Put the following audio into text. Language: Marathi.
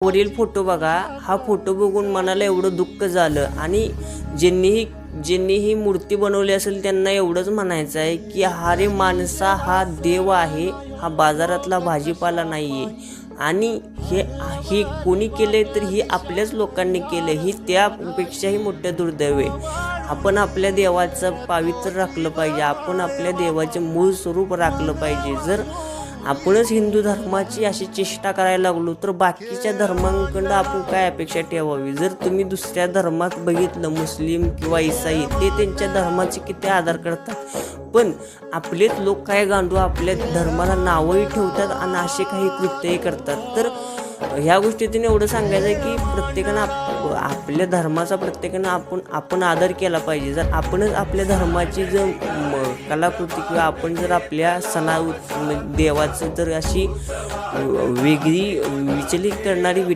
वरील फोटो बघा. हा फोटो बघून मनाला एवढं दुःख झालं आणि ज्यांनी ही मूर्ती बनवली असेल त्यांना एवढंच म्हणायचं आहे की हा रे माणसा हा देव आहे, हा बाजारातला भाजीपाला नाही आहे. आणि हे कोणी केले तर ही आपल्याच लोकांनी केलं, ही त्यापेक्षाही मोठं दुर्दैव आहे. आपण आपल्या देवाचं पावित्र्य राखलं पाहिजे, आपण आपल्या देवाचे मूळ स्वरूप राखलं पाहिजे. जर आपणच हिंदू धर्माची अशी चेष्टा करायला लागलो तर बाकीच्या धर्मांकडं आपण काय अपेक्षा ठेवावी. जर तुम्ही दुसऱ्या धर्मात बघितलं, मुस्लिम किंवा ईसाई, ते त्यांच्या धर्माचे किती आदर करतात, पण आपलेच लोक काय गांडू आपल्या धर्माला नावही ठेवतात आणि असे काही कृत्यही करतात. तर ह्या गोष्टीतून एवढं सांगायचं आहे की प्रत्येकानं आपल्या धर्माचा आपण आदर केला पाहिजे. जर आपणच आपल्या धर्माची जर कलाकृती किंवा आपण जर आपल्या देवाचं जर अशी वेगळी विचलित करणारी